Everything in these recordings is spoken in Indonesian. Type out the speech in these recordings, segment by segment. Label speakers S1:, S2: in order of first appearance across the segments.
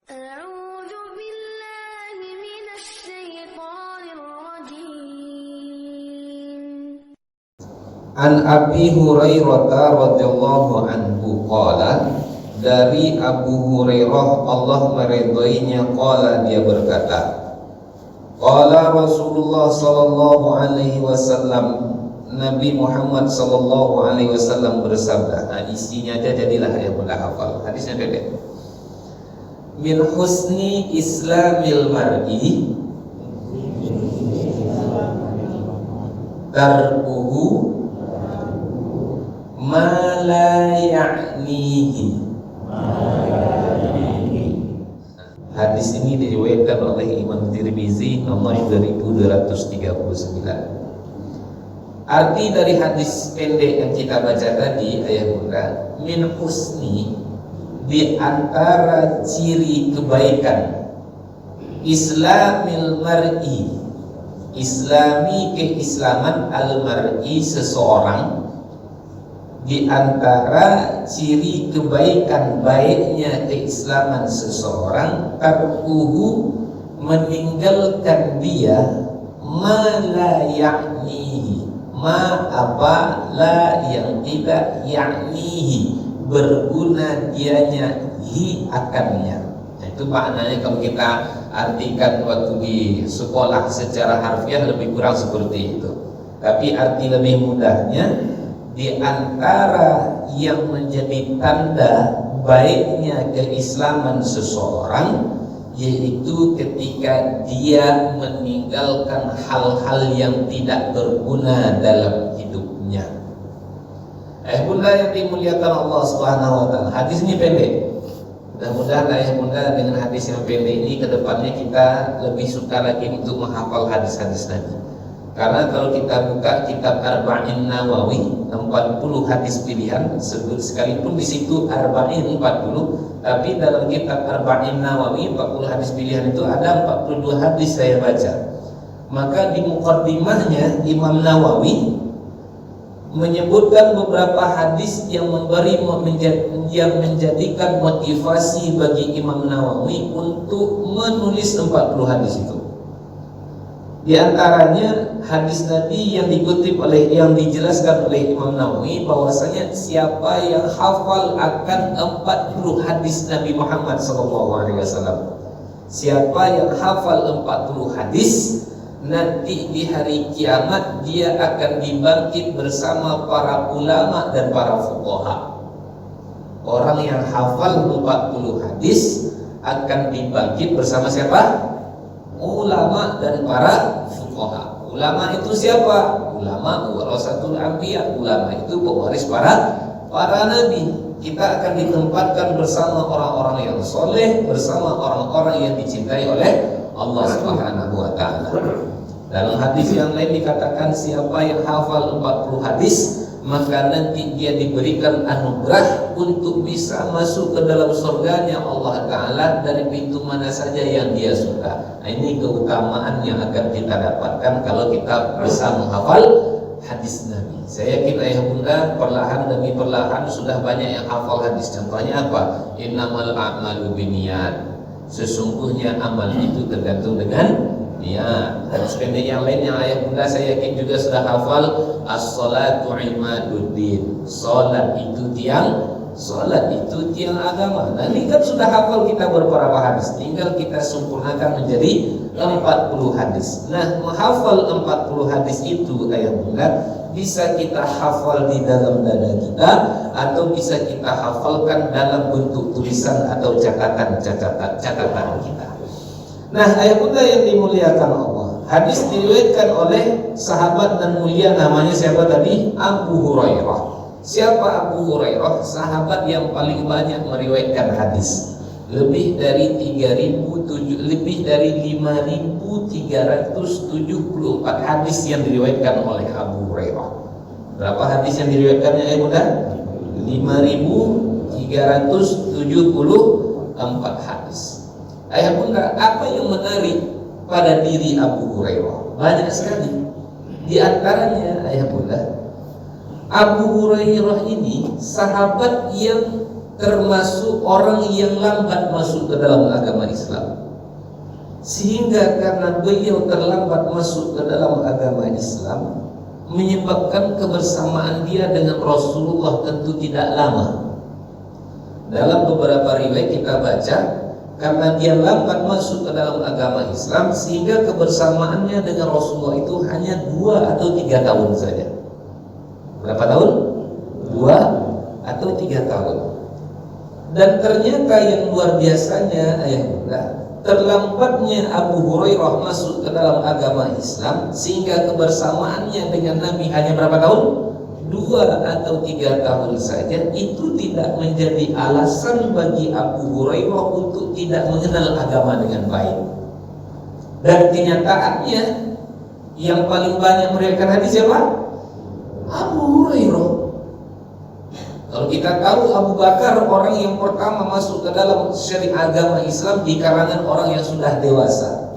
S1: أعوذ بالله من الشيطان الرجيم.
S2: An Abi Hurairah radhiyallahu anhu qala, dari Abu Hurairah Allah meridhoinya, qala, dia berkata, qala Rasulullah sallallahu alaihi wasallam, Nabi Muhammad sallallahu alaihi wasallam bersabda. Nah, isinya aja jadilah yang mudah hafal. Hadisnya pendek. Min husni islamil mar'i tarkuhu ma la ya'nihi. Hadis ini diriwayatkan oleh Imam Tirmizi nomor 2239. Arti dari hadis pendek yang kita baca tadi, ayah bunda, min husni, di antara ciri kebaikan, islamil mar'i, islami keislaman, al-mar'i seseorang, di antara ciri kebaikan baiknya keislaman seseorang, tarkuhu, meninggalkan dia, ma la ya'nihi, ma apa, la yang tidak, ya'nihi berguna dianya, hi akannya. Nah, itu maknanya kalau kita artikan waktu di sekolah secara harfiah lebih kurang seperti itu. Tapi arti lebih mudahnya, di antara yang menjadi tanda baiknya keislaman seseorang, yaitu ketika dia meninggalkan hal-hal yang tidak berguna dalam hidupnya. Bunda yang dimuliakan Allah Subhanahu wa taala, hadis ini pendek. Mudah-mudahan bunda dengan hadis yang pendek ini kedepannya kita lebih suka lagi untuk menghafal hadis-hadis Nabi. Karena kalau kita buka kitab Arba'in Nawawi, 40 hadis pilihan, sekalipun di situ Arba'in 40, tapi dalam kitab Arba'in Nawawi 40 hadis pilihan itu ada 42 hadis saya baca. Maka di muqaddimahnya Imam Nawawi menyebutkan beberapa hadis yang menjadikan motivasi bagi Imam Nawawi untuk menulis 40 hadis itu. Di antaranya hadis Nabi yang dijelaskan oleh Imam Nawawi bahwasanya siapa yang hafal akan 40 hadis Nabi Muhammad SAW, siapa yang hafal 40 hadis, nanti di hari kiamat dia akan dibangkit bersama para ulama dan para fuqaha. Orang yang hafal 40 hadis akan dibangkit bersama siapa? Ulama dan para fuqaha. Ulama itu siapa? Ulama warasatul anbiya. Ulama itu pewaris para nabi. Kita akan ditempatkan bersama orang-orang yang soleh, bersama orang-orang yang dicintai oleh Allah Subhanahu wa taala. Dalam hadis yang lain dikatakan siapa yang hafal 40 hadis, maka nanti dia diberikan anugerah untuk bisa masuk ke dalam surganya Allah Ta'ala dari pintu mana saja yang dia suka. Nah, ini keutamaan yang akan kita dapatkan kalau kita bisa menghafal hadis Nabi. Saya yakin ayah bunda perlahan demi perlahan sudah banyak yang hafal hadis. Contohnya apa? Innamal a'malu binniyat. Sesungguhnya amal itu tergantung dengan niat. Hadis pendek yang lain yang ayah bunda saya yakin juga sudah hafal, as-salatu imaduddin. Salat itu tiang agama. Nah, ini kan sudah hafal kita beberapa hadis, tinggal kita sempurnakan menjadi 40 hadis. Nah, menghafal 40 hadis itu ayah bunda bisa kita hafal di dalam dada kita, atau bisa kita hafalkan dalam bentuk tulisan atau catatan kita. Nah, ayah bunda yang dimuliakan Allah, hadis diriwayatkan oleh sahabat dan mulia, namanya siapa tadi? Abu Hurairah. Siapa Abu Hurairah? Sahabat yang paling banyak meriwayatkan hadis. Lebih dari 5.374 hadis yang diriwayatkan oleh Abu Hurairah. Berapa hadis yang diriwayatkannya ayah bunda? 5.374 hadis. Ayah bunda, apa yang menarik pada diri Abu Hurairah? Banyak sekali. Di antaranya ayah bunda, Abu Hurairah ini sahabat yang termasuk orang yang lambat masuk ke dalam agama Islam. Sehingga karena beliau terlambat masuk ke dalam agama Islam, menyebabkan kebersamaan dia dengan Rasulullah tentu tidak lama. Dalam beberapa riwayat kita baca, karena dia lambat masuk ke dalam agama Islam, sehingga kebersamaannya dengan Rasulullah itu hanya 2 atau 3 tahun saja. Berapa tahun? 2 atau 3 tahun. Dan ternyata yang luar biasanya, ayah bunda, terlambatnya Abu Hurairah masuk ke dalam agama Islam sehingga kebersamaannya dengan Nabi hanya berapa tahun? 2 atau 3 tahun saja. Itu tidak menjadi alasan bagi Abu Hurairah untuk tidak mengenal agama dengan baik. Dan kenyataannya yang paling banyak meriwayatkan hadis siapa? Abu Hurairah. Kalau kita tahu Abu Bakar orang yang pertama masuk ke dalam syariat agama Islam di kalangan orang yang sudah dewasa.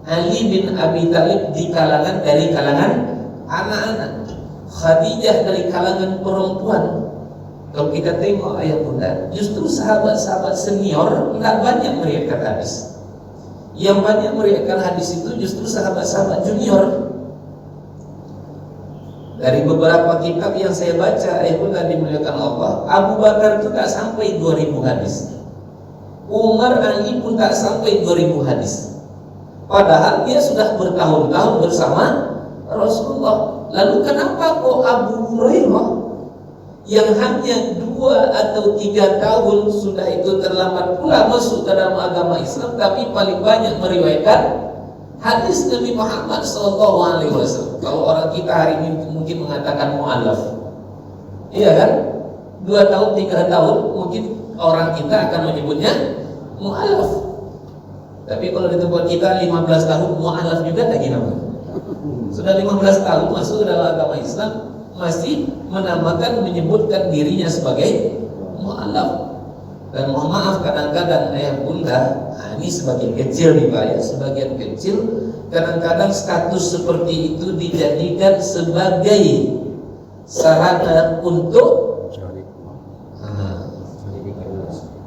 S2: Ali bin Abi Thalib dari kalangan anak-anak. Khadijah dari kalangan perempuan. Kalau kita tengok ayat bunda, justru sahabat-sahabat senior tidak banyak meriwayatkan hadis. Yang banyak meriwayatkan hadis itu justru sahabat-sahabat junior. Dari beberapa kitab yang saya baca, bunda dimuliakan Allah, Abu Bakar itu tak sampai 2000 hadis. Umar, Ali pun tak sampai 2000 hadis. Padahal dia sudah bertahun-tahun bersama Rasulullah. Lalu kenapa kok Abu Hurairah yang hanya 2 atau 3 tahun sudah itu terlambat pula masuk ke dalam agama Islam, tapi paling banyak meriwayatkan hadis Nabi Muhammad SAW? Kalau orang kita hari ini mungkin mengatakan mu'alaf, iya kan? 2 tahun, 3 tahun mungkin orang kita akan menyebutnya mu'alaf. Tapi kalau di tempat kita 15 tahun mu'alaf juga lagi namanya. Sudah 15 tahun masuk ke dalam agama Islam, masih menamakan, menyebutkan dirinya sebagai mu'alaf. Dan mohon maaf, kadang-kadang ayah bunda, ini sebagian kecil nih Pak ya, sebagian kecil kadang-kadang status seperti itu dijadikan sebagai sarana untuk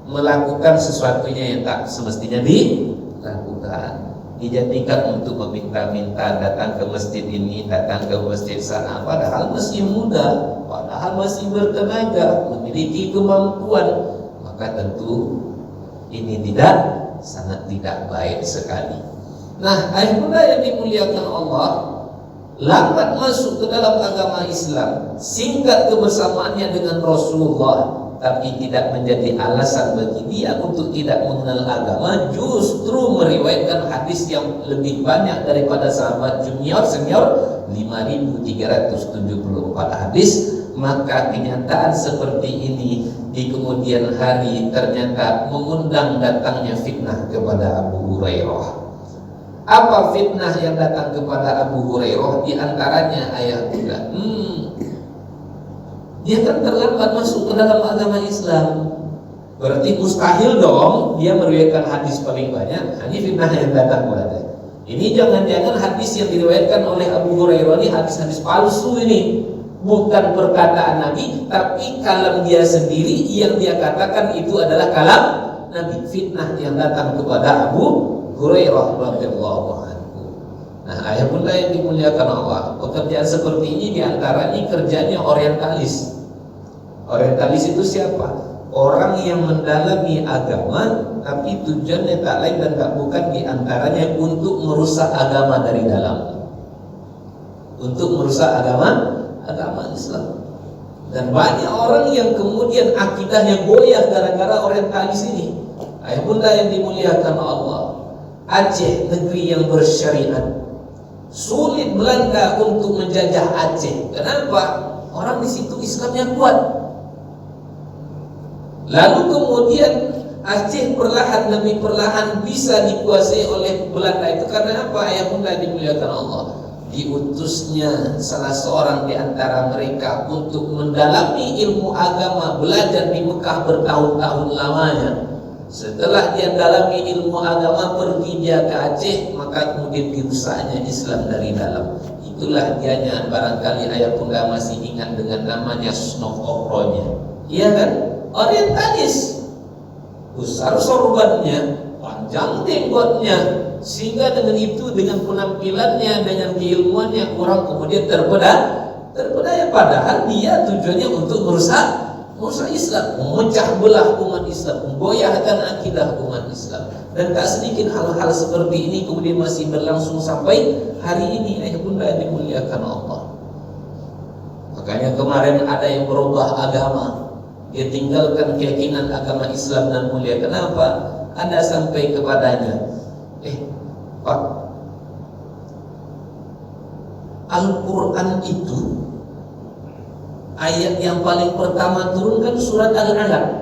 S2: melakukan sesuatunya yang tak semestinya dilakukan. Dijadikan untuk meminta-minta, datang ke masjid ini, datang ke masjid sana, padahal masih muda, padahal masih bertenaga, memiliki kemampuan. Maka tentu ini sangat tidak baik sekali. Nah, ayah bunda yang dimuliakan Allah, lambat masuk ke dalam agama Islam, singkat kebersamaannya dengan Rasulullah, tapi tidak menjadi alasan bagi dia untuk tidak mengenal agama, justru meriwayatkan hadis yang lebih banyak daripada sahabat junior senior, 5.374 hadis. Maka kenyataan seperti ini di kemudian hari ternyata mengundang datangnya fitnah kepada Abu Hurairah. Apa fitnah yang datang kepada Abu Hurairah? Di antaranya ayah bunda, dia kan terlambat masuk ke dalam agama Islam, berarti mustahil dong dia meriwayatkan hadis paling banyak. Ini fitnah yang datang kepada. Ini jangan-jangan hadis yang diriwayatkan oleh Abu Hurairah ini hadis-hadis palsu ini. Bukan perkataan Nabi, tapi kalam dia sendiri yang dia katakan itu adalah kalam Nabi. Fitnah yang datang kepada Abu Hurairah radhiyallahu anhu. Nah, ayah bunda yang dimuliakan Allah, pekerjaan seperti ini diantaranya kerjanya orientalis. Orientalis itu siapa? Orang yang mendalami agama, tapi tujuannya tak lain dan tak bukan diantaranya untuk merusak agama dari dalam. Untuk merusak agama Islam. Dan banyak orang yang kemudian akidahnya goyah gara-gara orientalis ini. Ayah bunda yang dimuliakan Allah, Aceh negeri yang bersyariat, sulit Belanda untuk menjajah Aceh. Kenapa? Orang di situ Islamnya kuat. Lalu kemudian Aceh perlahan demi perlahan bisa dikuasai oleh Belanda. Itu karena apa? Ayah bunda dimuliakan Allah, diutusnya salah seorang di antara mereka untuk mendalami ilmu agama, belajar di Mekah bertahun-tahun lamanya. Setelah dia dalami ilmu agama, pergi dia ke Aceh, maka kemudian dirusaknya Islam dari dalam. Itulah dianya, barangkali ayah bunda masih ingat dengan namanya Snow Okronya. Iya kan? orientalis. Besar sorbannya, panjang jenggotnya, sehingga dengan itu, dengan penampilannya, dengan keilmuannya, orang kemudian terpedaya. Padahal dia tujuannya untuk merusak Islam, memecah belah umat Islam, memgoyahkan akidah umat Islam. Dan tak sedikit hal-hal seperti ini kemudian masih berlangsung sampai hari ini. Ayah bunda yang dimuliakan Allah. Makanya kemarin ada yang berubah agama, dia tinggalkan keyakinan agama Islam dan mulia. Kenapa? Anda sampai kepadanya, Pak, Al-Quran itu ayat yang paling pertama turun kan surat Al-Alaq.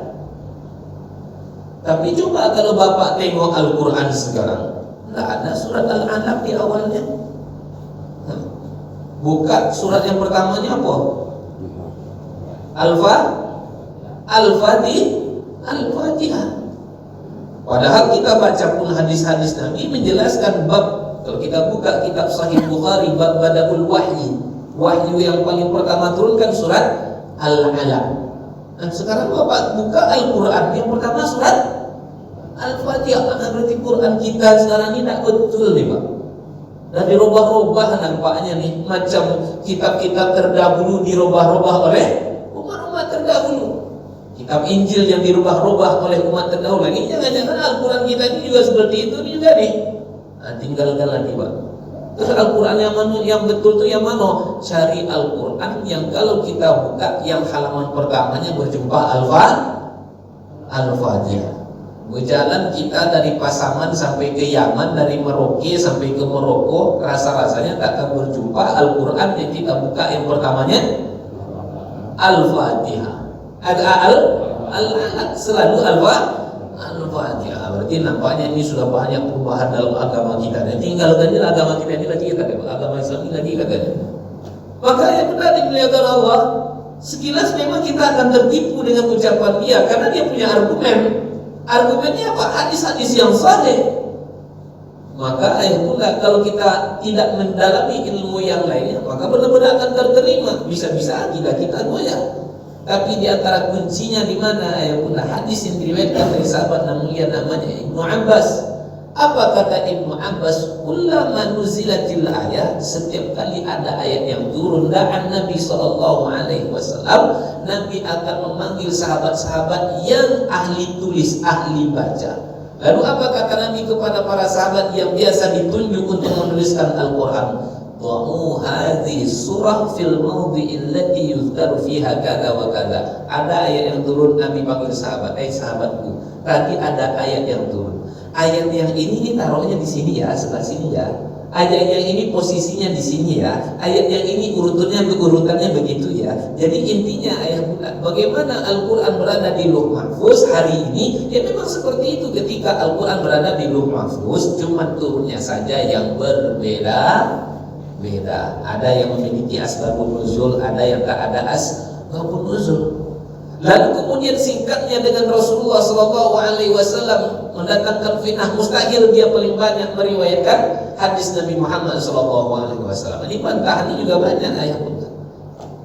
S2: Tapi coba kalau Bapak tengok Al-Quran sekarang, tidak ada surat Al-Alaq di awalnya. Buka surat yang pertamanya apa? Al-Fatihah. Padahal kita baca pun hadis-hadis Nabi menjelaskan bab. Kalau kita buka kitab Sahih Bukhari, bab Bada'ul Wahyu yang paling pertama turun kan surat Al-Alaq. Nah sekarang Bapak buka Al-Quran yang pertama surat Al-Fatihah. Berarti Quran kita sekarang ini tak betul nih Pak. Dan dirubah-rubah nampaknya nih, macam kitab-kitab terdahulu dirubah-rubah oleh umat-umat terdahulu. Kitab Injil yang dirubah-rubah oleh umat terdahulu. Ini jangan-jangan Al-Quran kita ini juga seperti itu juga nih. Nah, tinggalkan lagi Pak. Terus Al-Quran yang mana, yang betul itu yang mana? Cari Al-Quran yang kalau kita buka yang halaman pertamanya berjumpa Al-Fatihah. Berjalan kita dari Pasaman sampai ke Yaman, dari Merauke sampai ke Maroko, rasa-rasanya tak akan berjumpa Al-Quran yang kita buka yang pertamanya Al-Fatihah. Ada Al-Alaq, selalu Al-Fatihah. Berarti nampaknya ini sudah banyak perubahan dalam agama kita. Dan tinggalkan agama kita ini lagi katanya, agama Islam ini lagi katanya. Maka yang benar dimuliakan Allah, sekilas memang kita akan tertipu dengan ucapan dia karena dia punya argumen. Argumennya apa? Hadis-hadis yang sahih. Maka pula kalau kita tidak mendalami ilmu yang lainnya, maka benar-benar akan terterima. Bisa-bisa kita goyah. Tapi di antara kuncinya di mana? Pula hadis yang diriwayatkan dari sahabat yang mulia namanya Ibnu Abbas. Apa kata Ibnu Abbas? Kullama nuzilatil ayat, setiap kali ada ayat yang turun da'an Nabi SAW, Nabi akan memanggil sahabat-sahabat yang ahli tulis, ahli baca. Lalu apa kata Nabi kepada para sahabat yang biasa ditunjuk untuk menuliskan Al-Quran? Wa'u hadhi surah fil mawdi'il lati yuzkaru fiha kada wa kada. Ada ayat yang turun, Nabi panggil sahabat, sahabatku, tadi ada ayat yang turun. Ayat yang ini taruhnya di sini ya, sebelah sini ya. Ayat yang ini posisinya di sini ya. Ayat yang ini urutannya begitu ya. Jadi intinya bagaimana Al-Quran berada di Lauh Mahfuz hari ini, ya memang seperti itu. Ketika Al-Quran berada di Lauh Mahfuz, cuma turunnya saja yang berbeda. Ada yang memiliki asbabun nuzul, ada yang tak ada asbabun nuzul. Lalu kemudian singkatnya dengan Rasulullah SAW mendatangkan fitnah, mustahil dia paling banyak meriwayatkan hadis Nabi Muhammad SAW. Ini bantahan ini juga banyak ayat.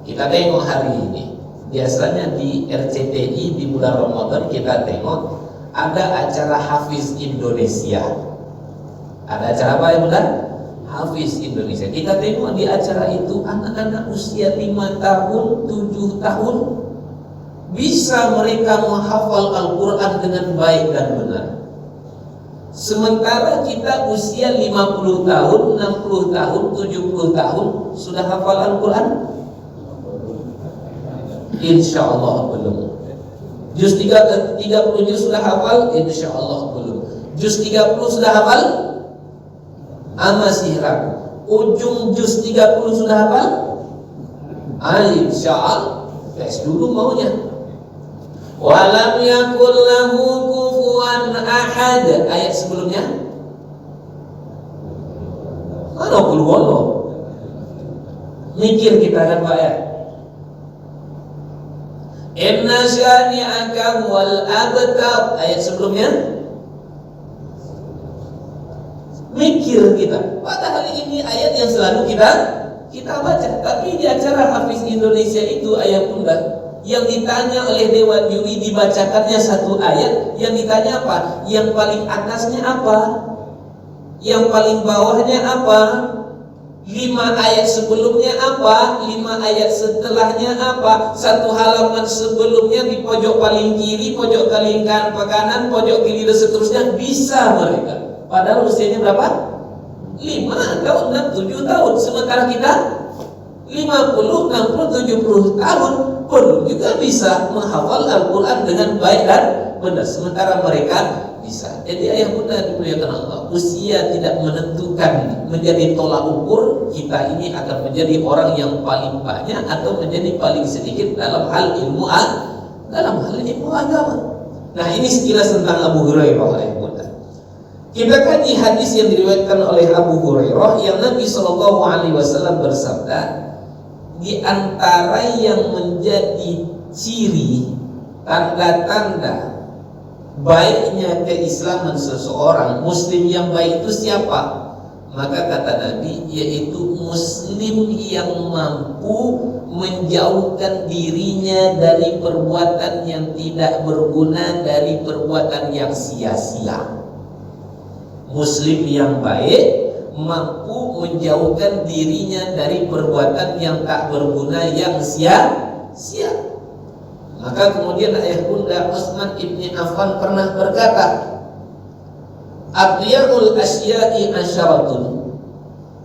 S2: Kita tengok hari ini, biasanya di RCTI di bulan Ramadan kita tengok ada acara Hafiz Indonesia. Ada acara apa ya bulan? Hafiz Indonesia. Kita tengok di acara itu anak-anak usia 5 tahun, 7 tahun bisa mereka menghafal Al-Quran dengan baik dan benar. Sementara kita usia 50 tahun, 60 tahun, 70 tahun sudah hafal Al-Quran? Insya Allah belum. Juz 30 juz sudah hafal? Insya Allah belum. Juz 30 sudah hafal? Masih ragu. Ujung juz 30 sudah hafal? Insya Allah. Tes dulu maunya. Walam yakul lahu kufuwan ahad. Ayat sebelumnya mana qul huwallah? Mikir kita kan Pak ya. Inna syani'aka wal abtar. Ayat sebelumnya mikir kita. Padahal ini ayat yang selalu kita baca. Tapi di acara Hafiz Indonesia itu ayat pula Yang ditanya oleh Dewan Juri dibacakannya satu ayat. Yang ditanya apa? Yang paling atasnya apa? Yang paling bawahnya apa? 5 ayat sebelumnya apa? 5 ayat setelahnya apa? Satu halaman sebelumnya di pojok paling kiri, pojok paling kanan, pojok kiri dan seterusnya. Bisa mereka. Padahal usianya berapa? 5 tahun, 6, 7 tahun. Sementara kita 50, 60, 70 tahun pun juga bisa menghafal Al-Quran dengan baik dan benar. Sementara mereka bisa. Jadi ayah bunda dimuliakan Allah, usia tidak menentukan menjadi tolak ukur kita ini akan menjadi orang yang paling banyak atau menjadi paling sedikit dalam hal ilmu agama. Nah, ini sekilas tentang Abu Hurairah ayah bunda. Kita kaji hadis yang diriwayatkan oleh Abu Hurairah yang Nabi SAW bersabda, di antara yang menjadi ciri tanda-tanda baiknya keislaman seseorang, muslim yang baik itu siapa? Maka kata Nabi, yaitu muslim yang mampu menjauhkan dirinya dari perbuatan yang tidak berguna, dari perbuatan yang sia-sia. Muslim yang baik mampu menjauhkan dirinya dari perbuatan yang tak berguna, yang sia-sia. Maka kemudian ayah bunda Utsman ibni Affan pernah berkata, Adiyahul asya'i asyaratun,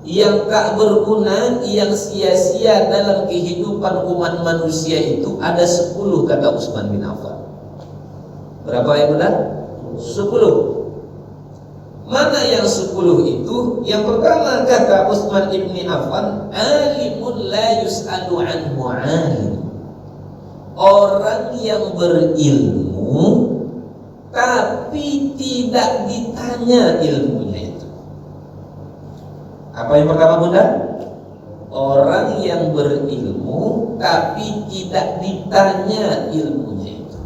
S2: yang tak berguna, yang sia-sia dalam kehidupan umat manusia itu ada 10, kata Utsman bin Affan. Berapa ayah bunda? 10. Mana yang 10 itu? Yang pertama kata Utsman ibni Affan, alimun la yus'alu anhu alim, orang yang berilmu tapi tidak ditanya ilmunya itu. Apa yang pertama bunda? Orang yang berilmu tapi tidak ditanya ilmunya itu.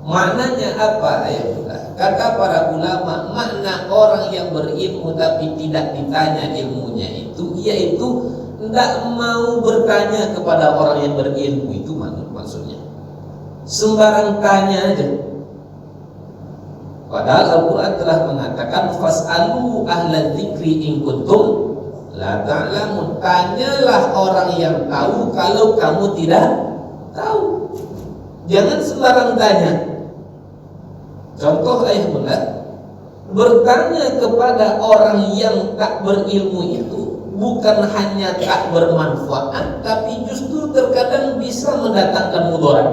S2: Maknanya apa ayah bunda? Kata para ulama, makna orang yang berilmu tapi tidak ditanya ilmunya itu, yaitu tidak mau bertanya kepada orang yang berilmu itu maksudnya. Sembarang tanya aja. Padahal Al-Quran telah mengatakan, fas'alu ahla dzikri in kuntum la ta'lamun. Tanyalah orang yang tahu kalau kamu tidak tahu. Jangan sembarang tanya. Contoh ayah bunda, bertanya kepada orang yang tak berilmu itu bukan hanya tak bermanfaat, tapi justru terkadang bisa mendatangkan mudarat.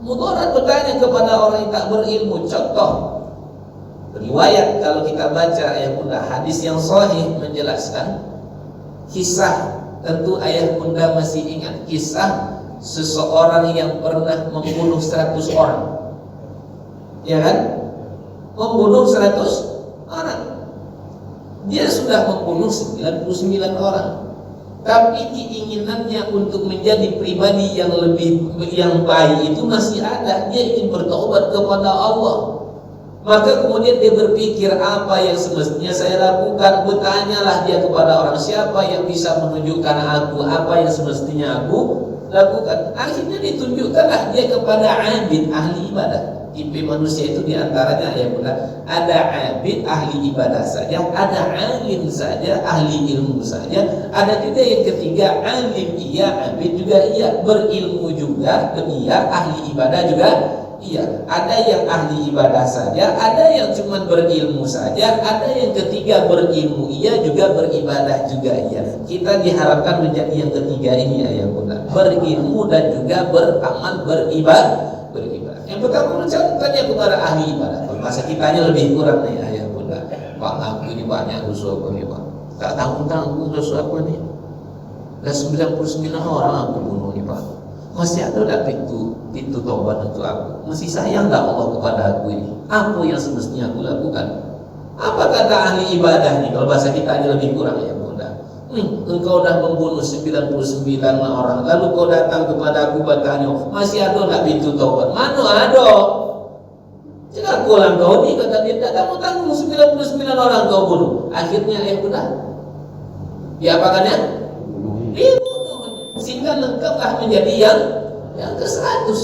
S2: Mudarat bertanya kepada orang yang tak berilmu. Contoh riwayat, kalau kita baca ayah bunda hadis yang sahih menjelaskan kisah, tentu ayah bunda masih ingat kisah seseorang yang pernah membunuh 100 orang. Ya kan? Membunuh 100 orang. Dia sudah membunuh 99 orang. Tapi keinginannya untuk menjadi pribadi yang baik itu masih ada. Dia ingin bertobat kepada Allah. Maka kemudian dia berpikir, apa yang semestinya saya lakukan? Bertanyalah dia kepada orang, siapa yang bisa menunjukkan aku apa yang semestinya aku lakukan. Akhirnya ditunjukkanlah dia kepada abid ahli ibadah. Tipe manusia itu diantaranya ya bunda, ada abid ahli ibadah saja, ada alim saja, ahli ilmu saja, ada juga yang ketiga alim iya, abid juga iya, berilmu juga iya, ahli ibadah juga iya. Ada yang ahli ibadah saja, ada yang cuma berilmu saja, ada yang ketiga berilmu iya juga, beribadah juga iya. Kita diharapkan menjadi yang ketiga ini ya bunda, berilmu dan juga beramal, beribadah. Yang pertama tanya kepada ahli ibadah. Masa kitanya lebih kurang nih ayah bunda. Pak, aku ini banyak dosa aku nih pak. Tak tanggung dosa aku nih. Dan 99 orang aku bunuh nih pak. Masih ada tak pintu taubat untuk aku? Masih sayang tak Allah kepada aku ini? Apa yang semestinya aku lakukan? Apa kata ahli ibadah nih? Kalau bahasa kitanya lebih kurang ya bunda. Engkau dah membunuh 99 orang, lalu kau datang kepada aku bertanya, masih ada tak pintu taubat? Mana ada? Jangan pulang kau ni, kata dia, tak kamu tanggung 99 orang kau bunuh. Akhirnya benar. Diapakannya? Dibunuh. Sehingga engkau menjadi yang yang ke-100.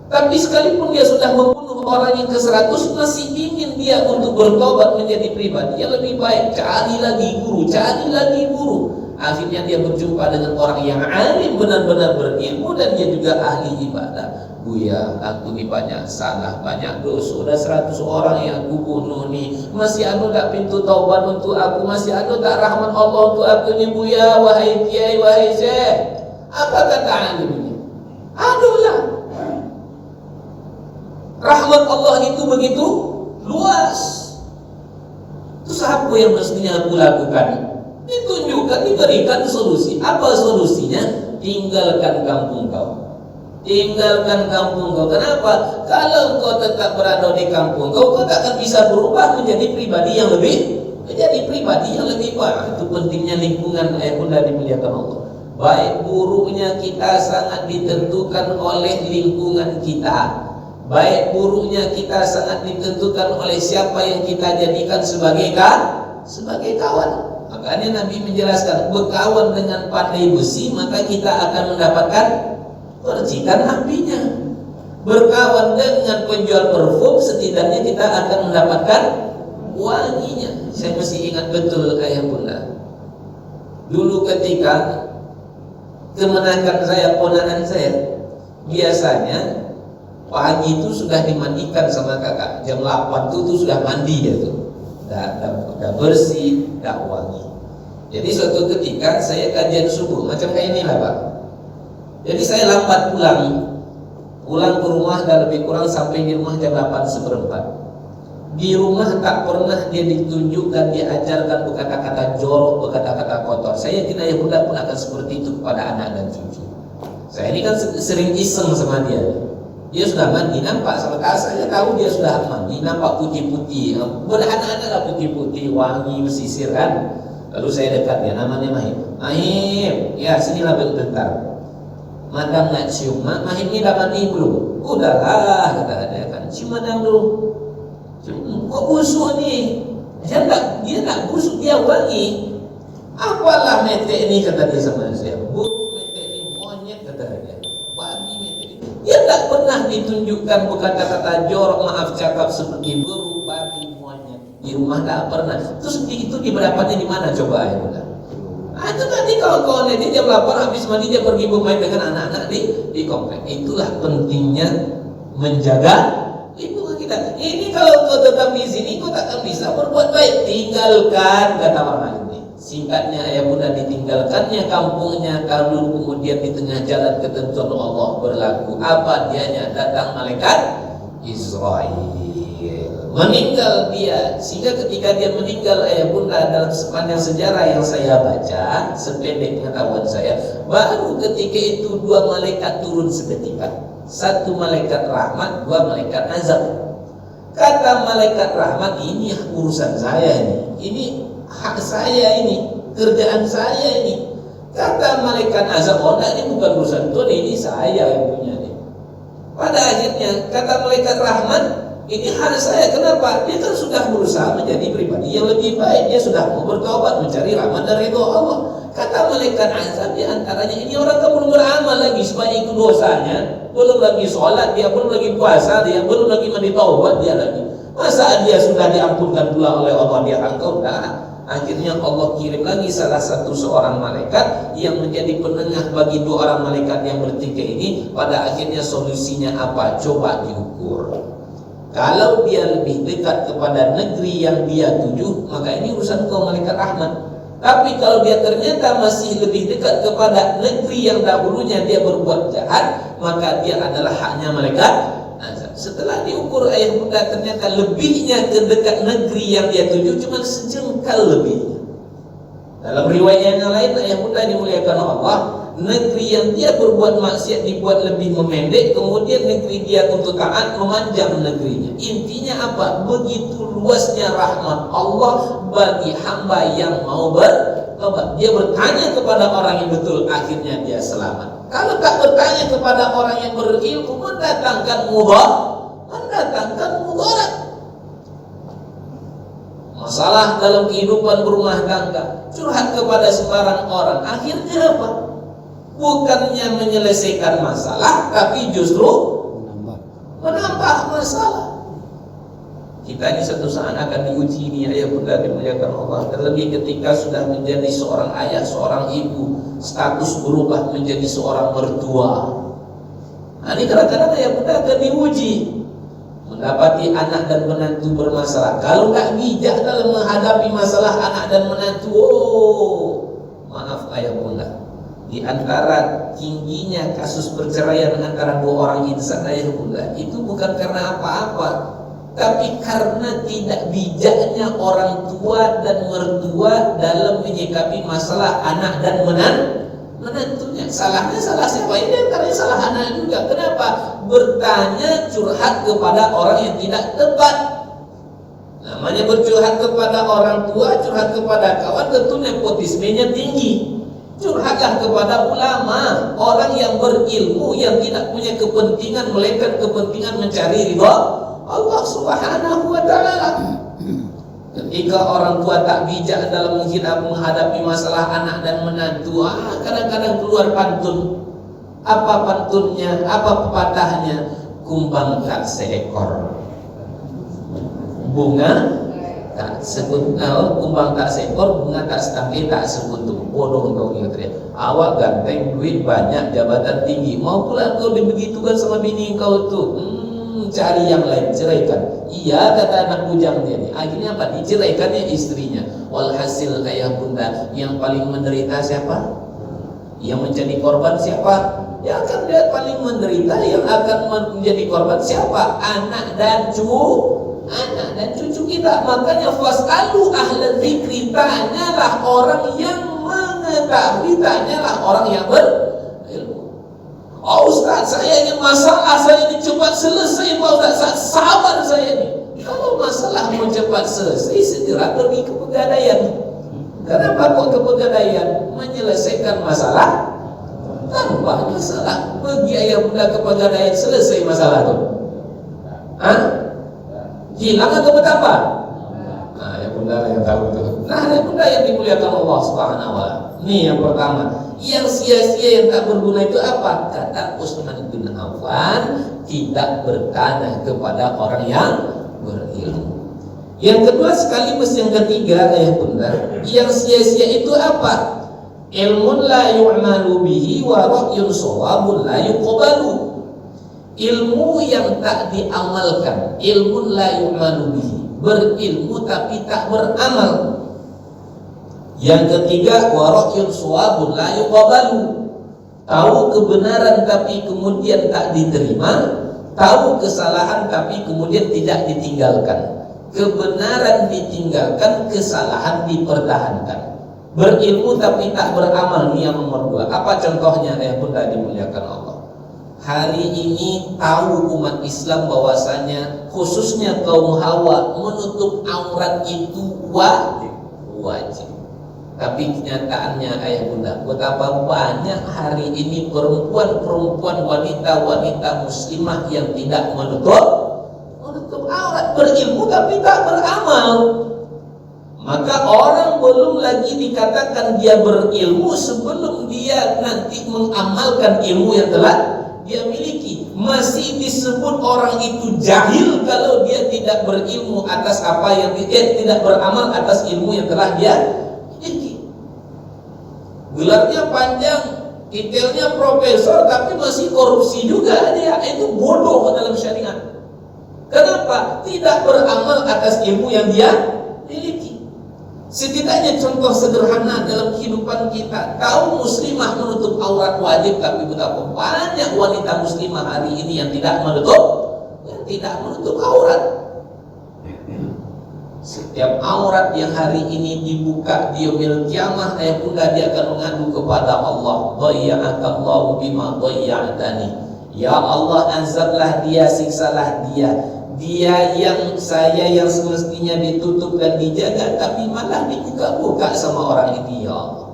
S2: Tapi sekalipun dia sudah membunuh orang yang ke-100, masih ingin dia untuk bertobat menjadi pribadi yang lebih baik. Cari lagi guru, cari lagi guru. Akhirnya dia berjumpa dengan orang yang alim, benar-benar berilmu, dan dia juga ahli ibadah. Buya, aku ni banyak salah, banyak dosa. Sudah 100 orang yang aku bunuh ni. Masih ada tak pintu taubat untuk aku? Masih ada tak rahmat Allah untuk aku ni, Buya? Wahai kiai, wahai syekh, apa kata alim ini? Adulah, rahmat Allah itu begitu luas. Terus apa yang mestinya aku lakukan? Ditunjukkan, diberikan solusi. Apa solusinya? Tinggalkan kampung kau. Tinggalkan kampung kau. Kenapa? Kalau kau tetap berada di kampung kau, kau tak akan bisa berubah menjadi pribadi yang lebih baik. Itu pentingnya lingkungan Bunda dimuliakan Allah. Baik buruknya kita sangat ditentukan oleh lingkungan kita. Baik buruknya kita sangat ditentukan oleh siapa yang kita jadikan sebagai kawan. Makanya Nabi menjelaskan, berkawan dengan pandai besi maka kita akan mendapatkan percikan apinya. Berkawan dengan penjual parfum, setidaknya kita akan mendapatkan wanginya. Saya masih ingat betul ayah bunda, dulu ketika kemenakan saya, ponakan saya, biasanya pagi itu sudah dimandikan sama kakak. Jam 8 itu sudah mandi dia tuh. Dah bersih, dah wangi. Jadi suatu ketika saya kajian subuh macam kayak inilah Pak. Jadi saya lambat pulang ke rumah, dan lebih kurang sampai di rumah jam 8:15. Di rumah tak pernah dia ditunjukkan, diajarkan berkata-kata jorok, berkata-kata kotor. Saya kira ayah bunda pun akan seperti itu kepada anak dan cucu. Saya ini kan sering iseng sama dia. Dia sudah mandi, nampak sama saya tahu dia sudah mandi, nampak putih-putih. Anak-anak lah putih-putih, wangi, bersisir kan. Lalu saya dekat dia, namanya Mahim. Mahim, ya sinilah bentar. Madam nak cium, Mahim ni dah mandi belum? Udahlah, kata dia kan. Cium madam dulu. Kok busuk ni? Dia tak busuk, dia wangi. Apalah metek ni, kata dia sama saya. Buruk metek ni, monyet, kata dia. Wangi metek ni. Dia tak pernah ditunjukkan berkata-kata jorok, maaf cakap seperti buruk, babi, monyet. Di rumah tak pernah. Terus itu diberapannya di mana coba ya bunda? Itu tadi kawan-kawan dia jam 8 habis mandi, dia pergi bermain dengan anak-anak di komplek. Itulah pentingnya menjaga lingkungan kita. Ini kalau kau tetap di sini, kau tak akan bisa berbuat baik. Tinggalkan, kata orang ini. Singkatnya ayah bunda, ditinggalkannya kampungnya, kalau kemudian di tengah jalan ketentuan Allah berlaku. Apa dianya? Datang malaikat Israel, meninggal dia. Sehingga ketika dia meninggal ayah bunda, dalam sepanjang sejarah yang saya baca, sependek pengetahuan saya, baru ketika itu 2 malaikat turun seketika. 1 malaikat rahmat, 2 malaikat azab. Kata malaikat rahmat, ini urusan saya ini hak saya ini, kerjaan saya ini. Kata malaikat azab, oh enggak, ini bukan urusan Tuhan, ini saya yang punya ini. Pada akhirnya kata malaikat rahmat, ini hal saya. Kenapa? Dia kan sudah berusaha menjadi pribadi yang lebih baik. Dia sudah mau bertobat, mencari rahmat dan ridho Allah. Kata malaikat azab, di antaranya, ini orang kan belum beramal lagi sebanyak itu dosanya, belum lagi sholat dia, belum lagi puasa dia, belum lagi mandi taubat dia lagi. Masa dia sudah diampunkan pula oleh Allah, dia engkau dah. Akhirnya Allah kirim lagi salah satu seorang malaikat yang menjadi penengah bagi 2 orang malaikat yang bertikai ini. Pada akhirnya solusinya apa? Coba diukur. Kalau dia lebih dekat kepada negeri yang dia tuju, maka ini urusan kau malaikat rahmat. Tapi kalau dia ternyata masih lebih dekat kepada negeri yang dahulunya dia berbuat jahat, maka dia adalah haknya malaikat azab. Setelah diukur ayah bunda, ternyata lebihnya ke dekat negeri yang dia tuju cuma sejengkal lebih. Dalam riwayat yang lain ayah bunda dimuliakan Allah, negeri yang dia berbuat maksiat dibuat lebih memendek, kemudian negeri dia untuk taat memanjang negerinya. Intinya apa? Begitu luasnya rahmat Allah bagi hamba yang mau bertobat. Dia bertanya kepada orang yang betul, akhirnya dia selamat. Kalau tak bertanya kepada orang yang berilmu, mendatangkan mudarat. Masalah dalam kehidupan berumah tangga, curhat kepada sembarang orang, akhirnya apa? bukannya menyelesaikan masalah, tapi justru menambah masalah. Kita ini satu saat akan diuji ini, ayah bunda dimuliakan Allah. Terlebih ketika sudah menjadi seorang ayah, seorang ibu, status berubah menjadi seorang mertua. Nah, ini kadang-kadang ayah bunda akan diuji, mendapati anak dan menantu bermasalah. Kalau nggak bijak dalam menghadapi masalah anak dan menantu, maaf ayah bunda, di antara tingginya kasus perceraian antara dua orang insan ayah bunda, itu bukan karena apa-apa, tapi karena tidak bijaknya orang tua dan mertua dalam menyikapi masalah anak dan menantunya. Salahnya salah siapa? Ini antaranya salah anak juga. Kenapa? Bertanya, curhat kepada orang yang tidak tepat. Namanya bercurhat kepada orang tua, curhat kepada kawan, tentu nepotismenya tinggi. Curhatlah kepada ulama, orang yang berilmu, yang tidak punya kepentingan melainkan kepentingan mencari ridha Allah Subhanahu wa ta'ala. Ketika orang tua tak bijak dalam menghadapi masalah anak dan menantu, kadang-kadang keluar pantun. Apa pantunnya? Apa pepatahnya? Kumbang tak seekor, bunga tak sebut, kumbang tak seekor, bunga tak setangkai, tak sebutuh. Bodoh kau ingat ya. Awak ganteng, duit banyak, jabatan tinggi, mau pula kau dibegitukan sama bini kau tuh. Cari yang lain, ceraikan. Iya, kata anak bujang dia nih. Akhirnya apa? Diceraikannya istrinya. Walhasil ayah bunda, yang paling menderita siapa? Yang menjadi korban siapa? Yang akan dia paling menderita, yang akan menjadi korban siapa? Anak dan cucu kita. Makanya fasalu ahla dzikri, tanyalah orang yang mengetahui, tanyalah orang yang berilmu. Oh Ustaz, saya ingin masalah saya ini cepat selesai Pak Ustaz, sabar saya ini. Kalau masalah mau cepat selesai, segera pergi ke pegadaian. Kenapa kok ke pegadaian? Menyelesaikan masalah tanpa masalah. Pergi ayah bunda ke pegadaian, selesai masalah itu. Hilang atau betapa? Nah, ayah bunda yang tahu itu. Nah, ayah bunda yang dimuliakan Allah Subhanahu wa ta'ala. Ini yang pertama. Yang sia-sia, yang tak berguna itu apa? Kata Utsman bin Affan, tidak bertanah kepada orang yang berilmu. Yang kedua sekaligus yang ketiga ayah bunda, yang sia-sia itu apa? Ilmun la yu'malu bihi wa ra'yun shawabun la yuqbalu. Ilmu yang tak diamalkan, ilmun la yu'malu bihi, berilmu tapi tak beramal. Yang ketiga, warakyun suwabun la yuqbalu, tahu kebenaran tapi kemudian tak diterima, tahu kesalahan tapi kemudian tidak ditinggalkan. Kebenaran ditinggalkan, kesalahan dipertahankan. Berilmu tapi tak beramal, ini yang nomor dua. Apa contohnya ayah bunda dimuliakan Allah? Hari ini tahu umat Islam bahwasanya khususnya kaum hawa menutup aurat itu wajib. Tapi kenyataannya ayah bunda, betapa banyak hari ini perempuan-perempuan, wanita-wanita muslimah yang tidak menutup aurat, berilmu tapi tak beramal. Maka orang belum lagi dikatakan dia berilmu sebelum dia nanti mengamalkan ilmu yang telah dia miliki. Masih disebut orang itu jahil kalau dia tidak berilmu atas apa yang dia tidak beramal atas ilmu yang telah dia. Gelarnya panjang, titelnya profesor, tapi masih korupsi juga dia. Itu bodoh dalam syariat. Kenapa? Tidak beramal atas ilmu yang dia miliki. Setidaknya contoh sederhana dalam kehidupan kita, kaum muslimah menutup aurat wajib, tapi betapa banyak wanita muslimah hari ini yang tidak menutup aurat. Setiap aurat yang hari ini dibuka di yaumil kiamah, ayah bunda, dia akan mengadu kepada Allah, dhayya'akallahu bima dhayya'tani. Ya Allah, azablah dia, siksalah dia. Dia yang saya yang semestinya ditutup dan dijaga, tapi malah dibuka-buka sama orang ini, ya Allah.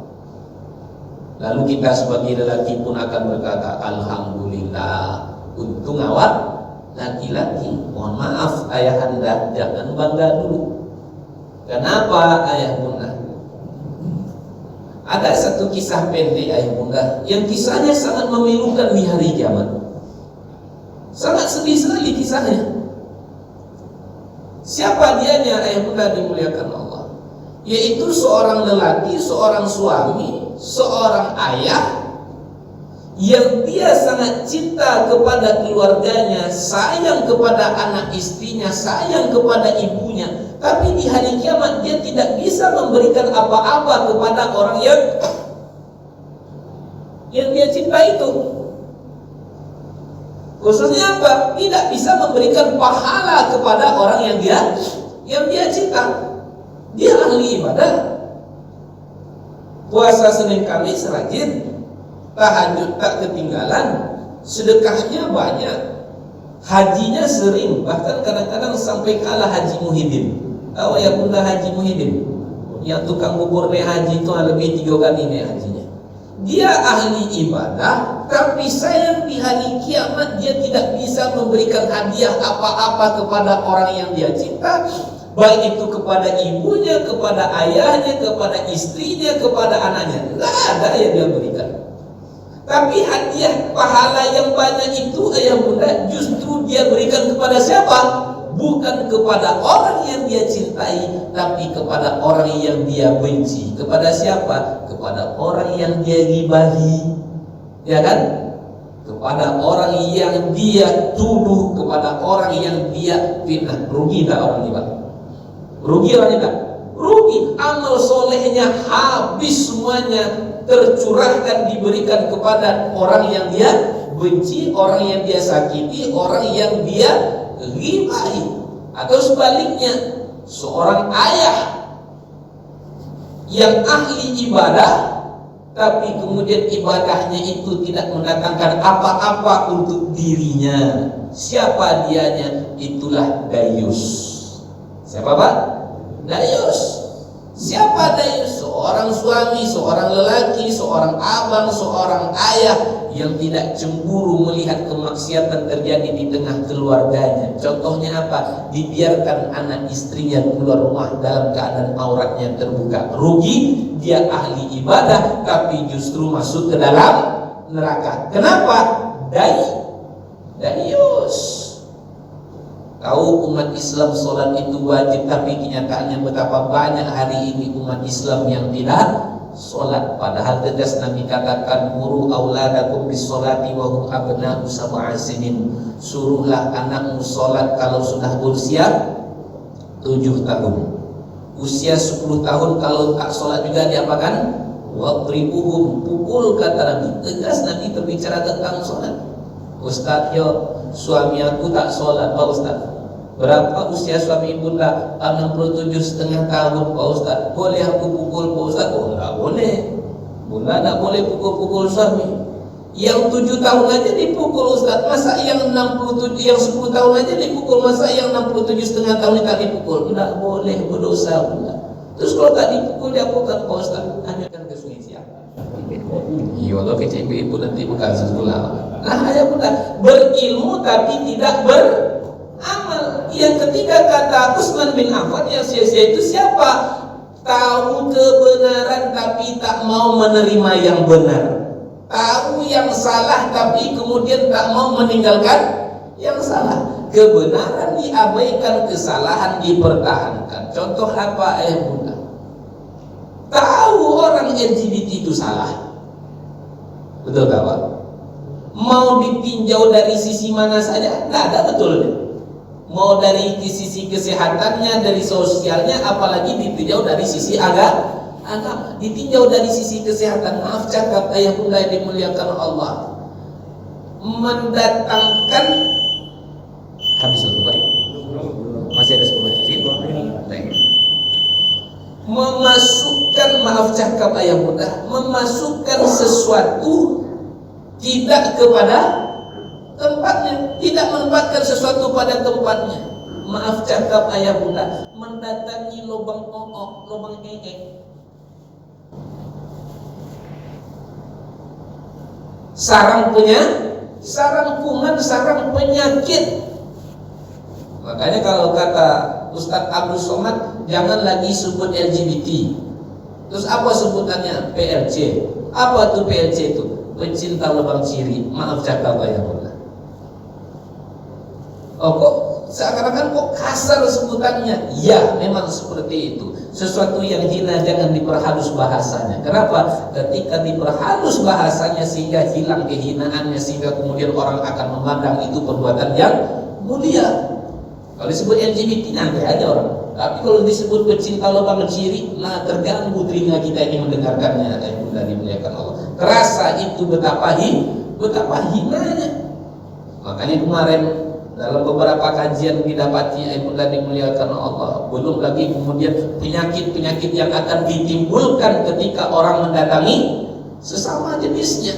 S2: Lalu kita sebagai lelaki pun akan berkata, alhamdulillah, untung awak laki-laki. Mohon maaf ayah anda, jangan bangga dulu. Kenapa ayah bunda? Ada satu kisah pendek ayah bunda yang kisahnya sangat memilukan di hari kiamat. Sangat sedih sekali kisahnya. Siapa dianya ayah bunda dimuliakan Allah? Yaitu seorang lelaki, seorang suami, seorang ayah yang dia sangat cinta kepada keluarganya, sayang kepada anak istrinya, sayang kepada ibunya. Tapi di hari kiamat dia tidak bisa memberikan apa-apa kepada orang yang dia cinta itu. Khususnya apa? Tidak bisa memberikan pahala kepada orang yang dia cinta. Dia ahli ibadah, puasa Senin Kamis rajin, tahajud tak ketinggalan, sedekahnya banyak, hajinya sering, bahkan kadang-kadang sampai kalah Haji Muhyiddin. Tahu ya bunda Haji Muhyiddin yang tukang bubur naik haji itu lebih 3 kali naik hajinya. Dia ahli ibadah, tapi sayang di hari kiamat dia tidak bisa memberikan hadiah apa-apa kepada orang yang dia cinta, baik itu kepada ibunya, kepada ayahnya, kepada istrinya, kepada anaknya. Tidak ada yang dia berikan. Tapi hadiah pahala yang banyak itu ayah bunda justru dia berikan kepada siapa? Bukan kepada orang yang dia cintai, tapi kepada orang yang dia benci. Kepada siapa? Kepada orang yang dia gibahi, ya kan? Kepada orang yang dia tuduh, kepada orang yang dia fitnah. Rugi tak orang gibahi? Rugi orang tidak? Rugi. Amal solehnya habis semuanya, tercurahkan diberikan kepada orang yang dia benci, orang yang dia sakiti, orang yang dia ribai. Atau sebaliknya, seorang ayah yang ahli ibadah tapi kemudian ibadahnya itu tidak mendatangkan apa-apa untuk dirinya. Siapa dianya? Itulah dayus. Siapa Pak? Dayus. Siapa dayus? Seorang suami, seorang lelaki, seorang abang, seorang ayah yang tidak cemburu melihat kemaksiatan terjadi di tengah keluarganya. Contohnya apa? Dibiarkan anak istrinya keluar rumah dalam keadaan auratnya terbuka. Rugi, dia ahli ibadah tapi justru masuk ke dalam neraka. Kenapa? Dayus. Tahu umat Islam sholat itu wajib, tapi kenyataannya betapa banyak hari ini umat Islam yang tidak sholat. Padahal tegas Nabi katakan, muru auladakum bis sholati wa hum abna'u sab'a sinin. Suruhlah anakmu sholat kalau sudah berusia 7 tahun. Usia 10 tahun kalau tak sholat juga diapakan? Wadribuhum, pukul, kata Nabi. Tegas Nabi berbicara tentang sholat. Ustaz, yo suami aku tak sholat. Pak Ustaz, berapa usia suami bunda? 67,5 tahun Pak Ustaz. Boleh aku pukul Pak Ustaz? Oh enggak boleh. Bunda enggak boleh pukul-pukul suami. Yang 7 tahun aja dipukul Ustaz. Masa yang 67, yang 10 tahun aja dipukul, masa yang 67,5 tahun tak dipukul? Enggak boleh, berdosa bunda. Terus kalau tak dipukul dia apakan Pak Ustaz? Tanyakan ke sungai siapa? Iya, lo kecil ibu nanti bukan sekolah. Nah, ayah bunda berilmu tapi tidak beramal. Yang ketiga kata Utsman bin Affan, yang sia-sia itu siapa? Tahu kebenaran tapi tak mau menerima yang benar. Tahu yang salah tapi kemudian tak mau meninggalkan yang salah. Kebenaran diabaikan, kesalahan dipertahankan. Contoh apa ayah bunda? Tahu orang LGBT itu salah, betul gak Pak? Mau ditinjau dari sisi mana saja, nggak ada betulnya. Mau dari sisi kesehatannya, dari sosialnya, apalagi ditinjau dari sisi agama. Ditinjau dari sisi kesehatan, maaf cakap ayah bunda yang dimuliakan Allah, mendatangkan habis waktu baik. Masih ada 10 menit. Memasukkan, maaf cakap ayah bunda, memasukkan sesuatu tidak kepada tempatnya, tidak menempatkan sesuatu pada tempatnya. Maaf cakap ayah bunda, mendatangi lubang o'ok, lubang ngekek. Sarang kuman, sarang penyakit. Makanya kalau kata Ustadz Abdul Somad, jangan lagi sebut LGBT. Terus apa sebutannya? PLC. Apa tuh PLC itu? Pencinta lubang ciri. Maaf cakap ya Allah. Oh kok seakan-akan kok kasar sebutannya? Ya, memang seperti itu. Sesuatu yang hina jangan diperhalus bahasanya. Kenapa? Ketika diperhalus bahasanya sehingga hilang kehinaannya, sehingga kemudian orang akan memandang itu perbuatan yang mulia. Kalau disebut LGBT nanti aja orang. Tapi kalau disebut pecinta lubang ciri, nah terganggu telinga kita ini mendengarkannya. Ibunda dimuliakan Allah. Terasa itu betapa hinanya. Makanya kemarin dalam beberapa kajian didapati Ibunda dimuliakan Allah, belum lagi kemudian penyakit-penyakit yang akan ditimbulkan ketika orang mendatangi sesama jenisnya.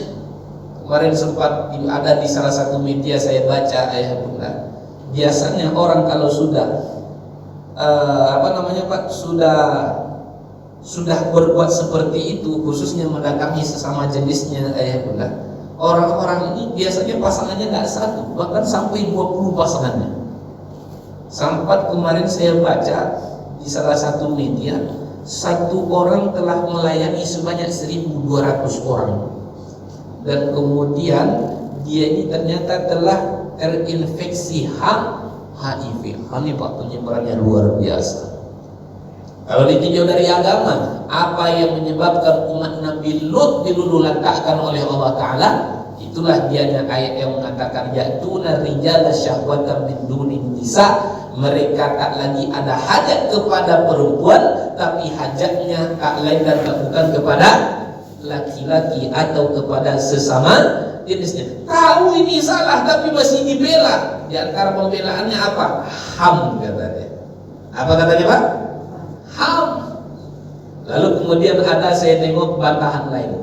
S2: Kemarin sempat ada di salah satu media saya baca ayah bunda. Biasanya orang kalau sudah sudah berbuat seperti itu, khususnya mendatangi sesama jenisnya ayah bunda, orang-orang ini biasanya pasangannya nggak satu, bahkan sampai 20 pasangannya. Sampai kemarin saya baca di salah satu media, satu orang telah melayani sebanyak 1.200 orang, dan kemudian dia ini ternyata telah terinfeksi HIV. Ini Pak, penyebarannya luar biasa. Kalau ditinjau dari agama, apa yang menyebabkan umat Nabi Lut diluluh-lantakkan oleh Allah Ta'ala, itulah dianya ayat yang mengatakan ya'tuna rijala syahwatan min dunin nisa. Mereka tak lagi ada hajat kepada perempuan, tapi hajatnya tak lain dan tak bukan kepada laki-laki atau kepada sesama jenisnya. Tahu ini salah tapi masih dibela. Di antara pembelaannya apa? HAM katanya. Apa katanya Pak? HAM. Lalu kemudian ada saya tengok bantahan lain.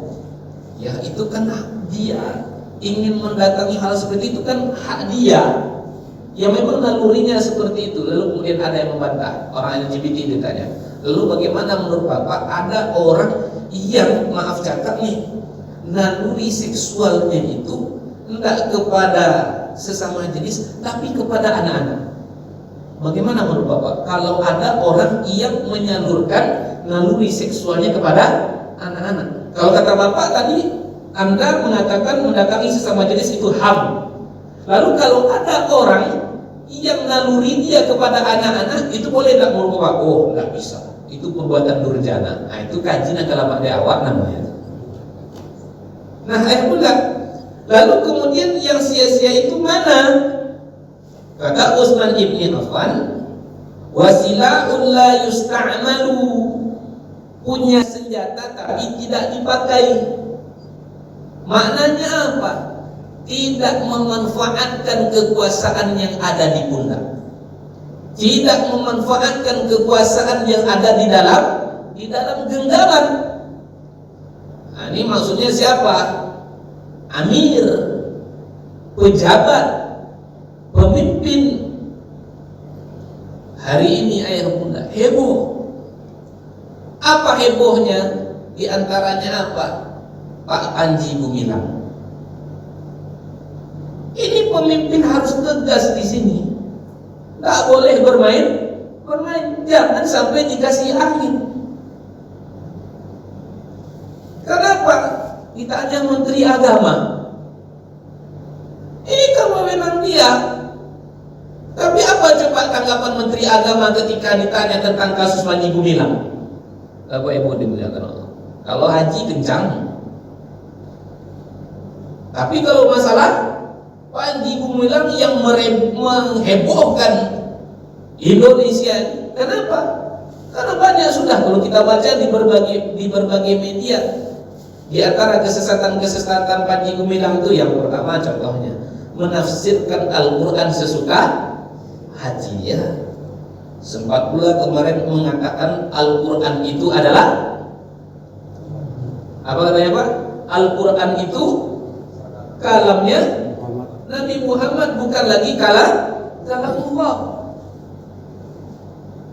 S2: Ya itu kan hak dia. Ingin mendatangi hal seperti itu kan hak dia. Ya memang nalurinya seperti itu. Lalu kemudian ada yang membantah. Orang LGBT ditanya, lalu bagaimana menurut Bapak? Ada orang yang maaf cakap nih, naluri seksualnya itu tidak kepada sesama jenis tapi kepada anak-anak. Bagaimana menurut Bapak kalau ada orang yang menyalurkan naluri seksualnya kepada anak-anak? Kalau kata Bapak tadi, Anda mengatakan mendatangi sesama jenis itu HAM. Lalu kalau ada orang yang naluri dia kepada anak-anak, itu boleh tak menurut Bapak? Oh, tidak bisa. Itu perbuatan durjana. Nah, itu kajian agama dakwah namanya. Nah, pula. Lalu kemudian yang sia-sia itu mana? Kata Utsman ibni Affan, wasila'un la yusta'malu, punya senjata tapi tidak dipakai. Maknanya apa? Tidak memanfaatkan kekuasaan yang ada di pundak, tidak memanfaatkan kekuasaan yang ada di dalam genggaman. Nah, ini maksudnya siapa? Amir, pejabat, pemimpin. Hari ini ayah bunda heboh. Apa hebohnya? Di antaranya apa? Pak Panji Gumilang. Ini pemimpin harus tegas di sini. Tak boleh bermain. Jangan sampai dikasih angin. Kenapa? Ditanya Menteri Agama. Ini kan wewenang dia. Tapi apa coba tanggapan Menteri Agama ketika ditanya tentang kasus Panji Gumilang? Bapak Ibu dimuliakan Allah. Kalau haji kencang. Tapi kalau masalah Panji Gumilang yang menghebohkan Indonesia. Kenapa? Karena banyak sudah kalau kita baca di berbagai media. Di antara kesesatan-kesesatan Panji Gumilang itu yang pertama contohnya menafsirkan Al-Quran sesuka hatinya. Sempat pula kemarin mengatakan Al-Quran itu adalah apa katanya Pak? Al-Quran itu kalamnya Nabi Muhammad, bukan lagi kalam Allah.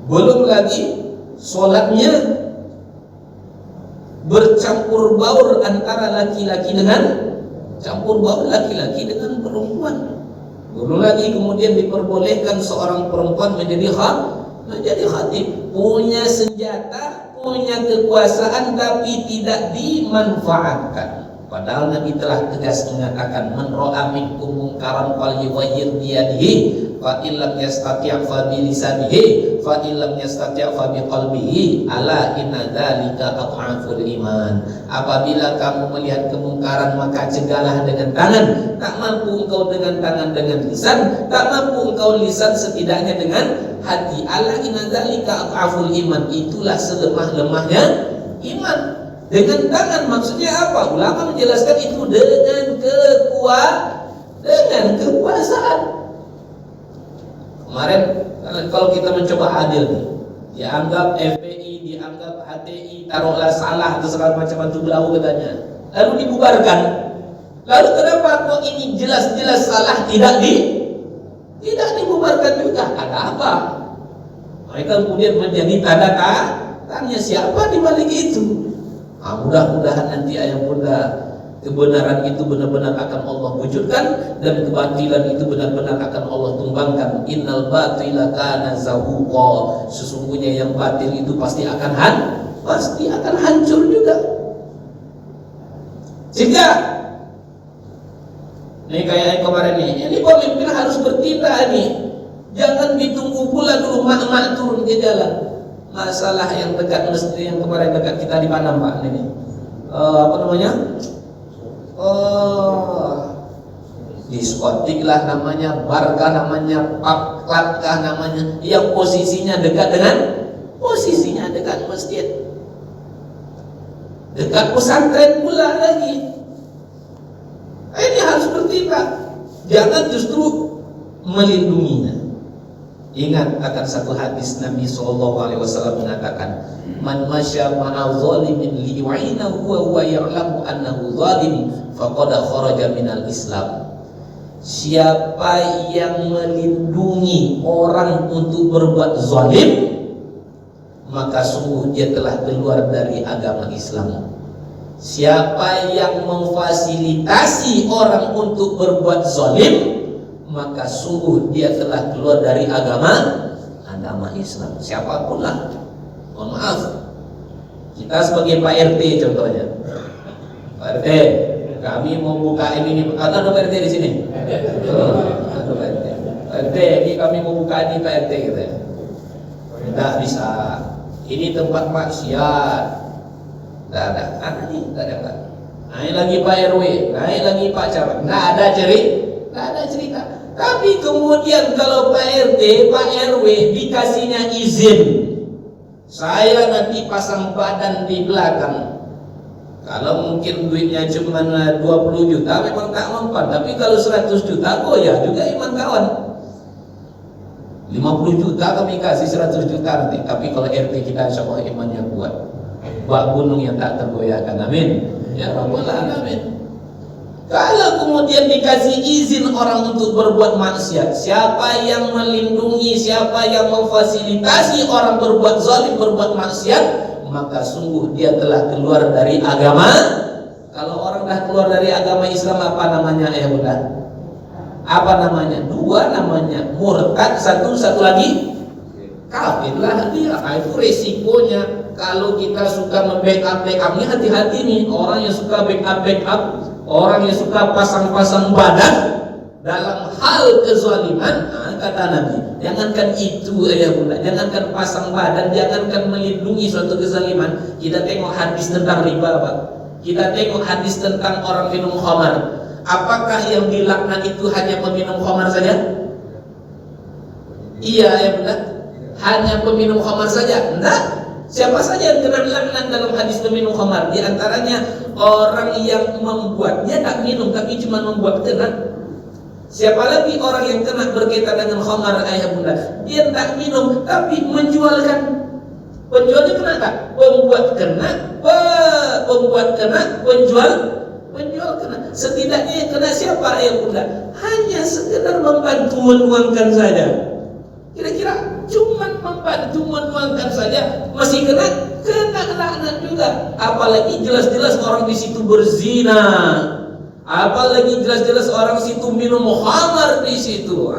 S2: Belum lagi sholatnya bercampur baur antara laki-laki dengan perempuan. Belum lagi kemudian diperbolehkan seorang perempuan menjadi khatib. punya senjata, punya kekuasaan, tapi tidak dimanfaatkan. Padahal Nabi telah tegas mengatakan, man ra'a minkum munkaran falyughayyir biyadihi, fa illam yastati' fa bi lisanihi, fa illam yastati' fa bi qalbihi, ala inna dzalika adhaful iman. Apabila kamu melihat kemungkaran, maka cegahlah dengan tangan. Tak mampu engkau dengan tangan, dengan lisan. Tak mampu engkau lisan, setidaknya dengan hati. Ala inna dzalika adhaful iman. Itulah selemah-lemahnya iman. Dengan tangan maksudnya apa? Ulama menjelaskan itu dengan kekuasaan. Kemarin kalau kita mencoba adil nih, dianggap FPI, dianggap HTI, taruhlah salah atau segala macam itu belau katanya, lalu dibubarkan. Lalu kenapa kok ini jelas-jelas salah tidak dibubarkan juga? Ada apa? Mereka kemudian menjadi tanda tanya, siapa di balik itu? Mudah-mudahan nanti ayah bunda kebenaran itu benar-benar akan Allah wujudkan dan kebatilan itu benar-benar akan Allah tumbangkan. Innal batila kana zahuqa. Sesungguhnya yang batil itu pasti akan hancur juga. Jika ini kayak kemarin ini pemimpin harus bertindak nih. Jangan ditunggu pula dulu mak-mak turun ke jalan. Masalah yang dekat masjid yang kemarin dekat kita di Padang Pak ini, diskotik lah namanya, bar kah namanya, pub club kah namanya, yang posisinya dekat masjid, dekat pesantren pula lagi. Ini harus bertindak, jangan justru melindunginya. Ingat akan satu hadis Nabi SAW mengatakan, man masya ma'a zalimin liyu'inahu wa huwa ya'lamu annahu zalim faqad kharaja minal Islam. Siapa yang melindungi orang untuk berbuat zalim, maka sungguh dia telah keluar dari agama Islam. Siapa yang memfasilitasi orang untuk berbuat zalim, maka sungguh dia telah keluar dari agama Islam. Siapapun lah. Mohon maaf, kita sebagai Pak RT contohnya, Pak RT, kami mau buka ini. Ada Pak RT di sini? Ada Pak RT. Pak RT, ini kami mau buka ini Pak RT gitu ya. Tidak bisa. Ini tempat maksiat. Tidak ada. Tidak ada. Naik lagi Pak RW, naik lagi Pak Camat. Tidak ada cerita. Tapi kemudian kalau Pak RT, Pak RW dikasihnya izin, saya nanti pasang badan di belakang. Kalau mungkin duitnya cuma 20 juta memang tak mempan. Tapi kalau 100 juta ya juga iman kawan. 50 juta kami kasih 100 juta nanti. Tapi kalau RT kita insya Allah imannya kuat, bak gunung yang tak tergoyahkan. Amin. Ya Rabbal Alamin. Kalau kemudian dikasih izin orang untuk berbuat maksiat, siapa yang melindungi, siapa yang memfasilitasi orang berbuat zalim, berbuat maksiat, maka sungguh dia telah keluar dari agama. Kalau orang dah keluar dari agama Islam, apa namanya ya bunda? Apa namanya? Dua namanya, murtad, satu lagi kafir lah dia. Itu resikonya. Kalau kita suka membackup ini, hati-hati nih orang yang suka backup, orang yang suka pasang-pasang badan dalam hal kezaliman. Kata Nabi, jangankan itu ya bunda, jangankan pasang badan, jangankan melindungi suatu kezaliman. Kita tengok hadis tentang riba Pak. Kita tengok hadis tentang orang minum khamar. Apakah yang dilaknat itu hanya peminum khamar saja? Iya ya bunda, hanya peminum khamar saja? Enggak. Siapa saja yang kena laknat dalam hadis peminum khamar? Di antaranya orang yang membuatnya tak minum tapi cuma membuat kena. Siapa lagi orang yang kena berkaitan dengan khamar ayah bunda? Dia tak minum tapi menjualkan. Penjualnya kena tak? Pembuat kena, penjual kena. Setidaknya yang kena siapa ayah bunda? Hanya sekedar membantu menuangkan saja. Kira-kira cuma membantu menuangkan saja masih kena laknat juga. Apalagi jelas-jelas orang di situ berzina, apalagi jelas-jelas orang situ minum khamar di situ.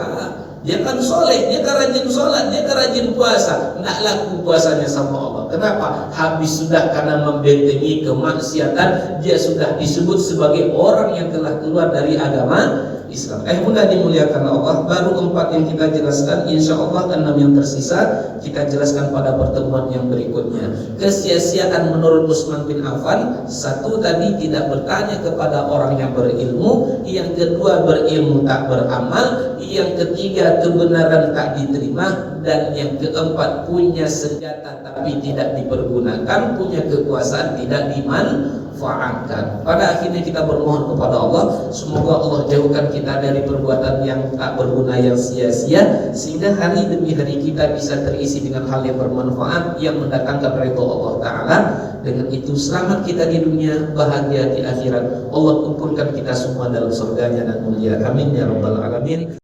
S2: Dia kan soleh, dia kan rajin sholat, dia kan rajin puasa, nggak laku puasanya sama Allah. Kenapa? Habis sudah karena membentengi kemaksiatan, dia sudah disebut sebagai orang yang telah keluar dari agama Islam. Mudah dimuliakan Allah. Baru 4 yang kita jelaskan, insya Allah 6 yang tersisa kita jelaskan pada pertemuan yang berikutnya. Kesia-siaan menurut Utsman bin Affan, 1 tadi tidak bertanya kepada orang yang berilmu, yang kedua berilmu tak beramal, yang ketiga kebenaran tak diterima, dan yang keempat punya senjata tapi tidak dipergunakan, punya kekuasaan tidak dimanfaatkan. Pada akhirnya kita bermohon kepada Allah, semoga Allah jauhkan kita dari perbuatan yang tak berguna, yang sia-sia, sehingga hari demi hari kita bisa terisi dengan hal yang bermanfaat, yang mendatangkan ridha Allah Ta'ala. Dengan itu selamat kita di dunia, bahagia di akhirat. Allah kumpulkan kita semua dalam surganya dan mulia. Amin ya rabbal alamin.